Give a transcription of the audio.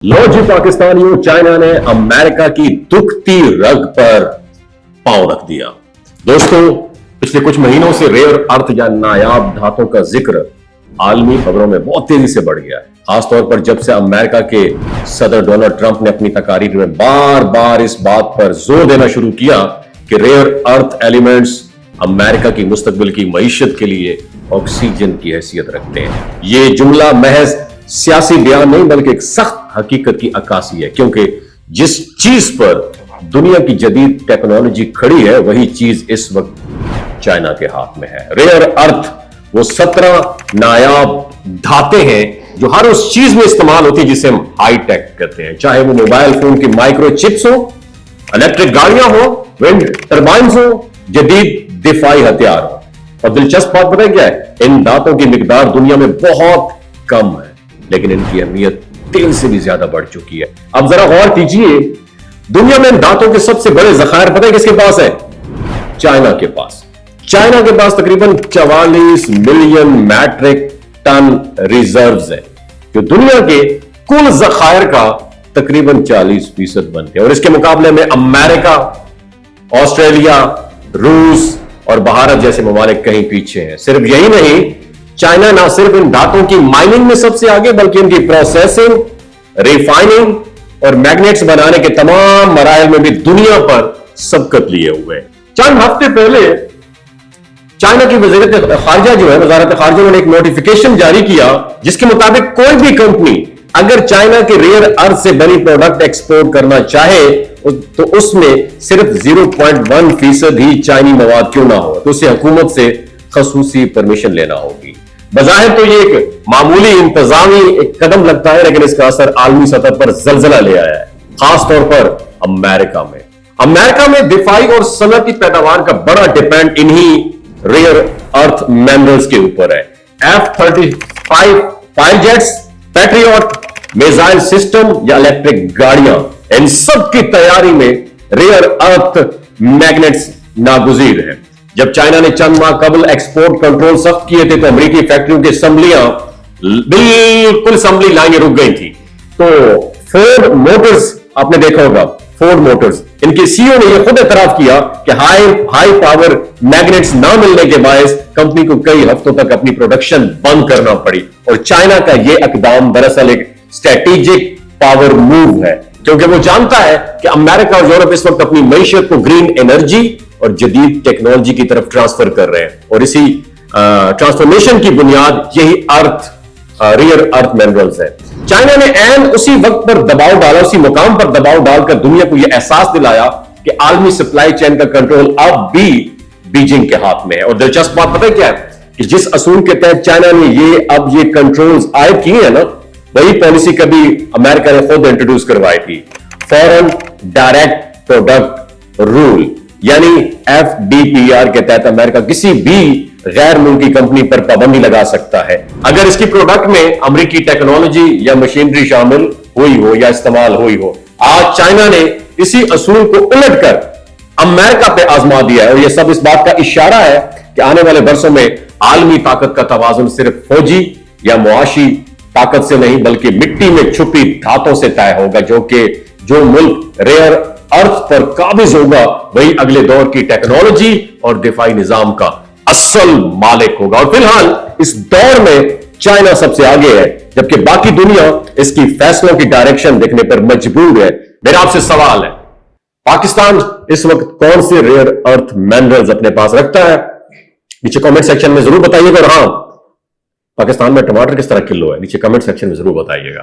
लो जी पाकिस्तानियों, चाइना ने अमेरिका की दुखती रग पर पांव रख दिया। दोस्तों, पिछले कुछ महीनों से रेयर अर्थ या नायाब धातों का जिक्र आलमी खबरों में बहुत तेजी से बढ़ गया है। खासतौर पर जब से अमेरिका के सदर डोनाल्ड ट्रंप ने अपनी तकारीर में बार बार इस बात पर जोर देना शुरू किया कि रेयर अर्थ एलिमेंट्स अमेरिका की मुस्तकबिल की मईशत के लिए ऑक्सीजन की हैसियत रखते हैं। ये जुमला महज सियासी बयान नहीं बल्कि एक सख्त हकीकत की अक्कासी है, क्योंकि जिस चीज पर दुनिया की जदीद टेक्नोलॉजी खड़ी है वही चीज इस वक्त चाइना के हाथ में है। रेयर अर्थ वो 17 नायाब धातें हैं जो हर उस चीज में इस्तेमाल होती है जिसे हम हाई टेक कहते हैं, चाहे वो मोबाइल फोन की माइक्रो चिप्स हो, इलेक्ट्रिक गाड़ियां हो, विंड टर्बाइन्स हो, जदीद दिफाई हथियार हो। और दिलचस्प बात पता है क्या है? इन धातों की मिकदार दुनिया में बहुत कम है, लेकिन इनकी अहमियत तेल से भी ज्यादा बढ़ चुकी है। अब जरा गौर कीजिए, दुनिया में इन धातों के सबसे बड़े जखायर पता है किसके पास है? चाइना के पास। चाइना के पास तकरीबन 44 मिलियन मैट्रिक टन रिजर्व्स है, जो दुनिया के कुल जखायर का तकरीबन 40% बनते हैं। और इसके मुकाबले में अमेरिका, ऑस्ट्रेलिया, रूस और भारत जैसे ममालिक कहीं पीछे हैं। सिर्फ यही नहीं, चाइना ना सिर्फ इन धातों की माइनिंग में सबसे आगे बल्कि इनकी प्रोसेसिंग, रिफाइनिंग और मैग्नेट्स बनाने के तमाम मराइल में भी दुनिया पर सबकत लिए हुए हैं। चंद हफ्ते पहले चाइना की वज़ीरत खारजा जो है, वज़ारत खारजा ने एक नोटिफिकेशन जारी किया जिसके मुताबिक कोई भी कंपनी अगर चाइना के रेयर अर्थ से बनी प्रोडक्ट एक्सपोर्ट करना चाहे तो उसमें सिर्फ 0.1% ही चाइनी मवाद क्यों ना हो तो उसे हुकूमत से खसूसी परमिशन लेना होगी। बज़ाहिर तो ये एक मामूली इंतजामी एक कदम लगता है, लेकिन इसका असर आलमी सतह पर जलजला ले आया है, खासतौर पर अमेरिका में। अमेरिका में दिफाई और सनअती पैदावार का बड़ा डिपेंड इन्हीं रेयर अर्थ मिनरल्स के ऊपर है। F-35 fighter jets, patriot missile system या इलेक्ट्रिक गाड़ियां, इन सब की तैयारी में रेयर अर्थ मैग्नेट्स नागुजीर है। जब चाइना ने चंद माह कबल एक्सपोर्ट कंट्रोल सख्त किए थे तो अमेरिकी फैक्ट्रियों की असम्बलियां बिल्कुल असम्बली लाइनें रुक गई थी। तो फोर्ड मोटर्स, आपने देखा होगा फोर्ड मोटर्स, इनके सीईओ ने यह खुद एतराफ किया कि हाई पावर मैग्नेट्स ना मिलने के बायस कंपनी को कई हफ्तों तक अपनी प्रोडक्शन बंद करना पड़ी। और चाइना का यह इकदाम दरअसल एक स्ट्रेटेजिक पावर मूव है, क्योंकि वो जानता है कि अमेरिका और यूरोप इस वक्त अपनी मईशत को ग्रीन एनर्जी और जदीद टेक्नोलॉजी की तरफ ट्रांसफर कर रहे हैं। और इसी ट्रांसफॉर्मेशन की बुनियाद यही रेयर अर्थ मिनरल्स है। चाइना ने ऐन उसी वक्त पर दबाव डाला, उसी मुकाम पर दबाव डालकर दुनिया को यह एहसास दिलाया कि आलमी सप्लाई चेन का कंट्रोल अब भी बीजिंग के हाथ में है। और दिलचस्प बात पता है क्या है कि जिस असूल के तहत चाइना ने ये कंट्रोल्स आयद किए हैं ना, वही पॉलिसी कभी अमेरिका ने खुद इंट्रोड्यूस करवाई थी, फॉरेन डायरेक्ट प्रोडक्ट रूल, यानी FDPR के तहत अमेरिका किसी भी गैर मुल्की कंपनी पर पाबंदी लगा सकता है अगर इसकी प्रोडक्ट में अमेरिकी टेक्नोलॉजी या मशीनरी शामिल हुई हो या इस्तेमाल हुई हो। आज चाइना ने इसी असूल को उलटकर अमेरिका पे आजमा दिया है, और यह सब इस बात का इशारा है कि आने वाले वर्षों में आलमी ताकत का तवाजुन सिर्फ फौजी या मुआशी ताकत से नहीं बल्कि मिट्टी में छुपी धातों से तय होगा, जो मुल्क रेयर अर्थ पर काबिज होगा वही अगले दौर की टेक्नोलॉजी और दिफाई निजाम का असल मालिक होगा। और फिलहाल इस दौर में चाइना सबसे आगे है, जबकि बाकी दुनिया इसकी फैसलों की डायरेक्शन देखने पर मजबूर है। मेरा आपसे सवाल है, पाकिस्तान इस वक्त कौन से रेयर अर्थ मिनरल्स अपने पास रखता है? नीचे कमेंट सेक्शन में जरूर बताइएगा। और हां, पाकिस्तान में टमाटर किस तरह किलो है नीचे कमेंट सेक्शन में जरूर बताइएगा।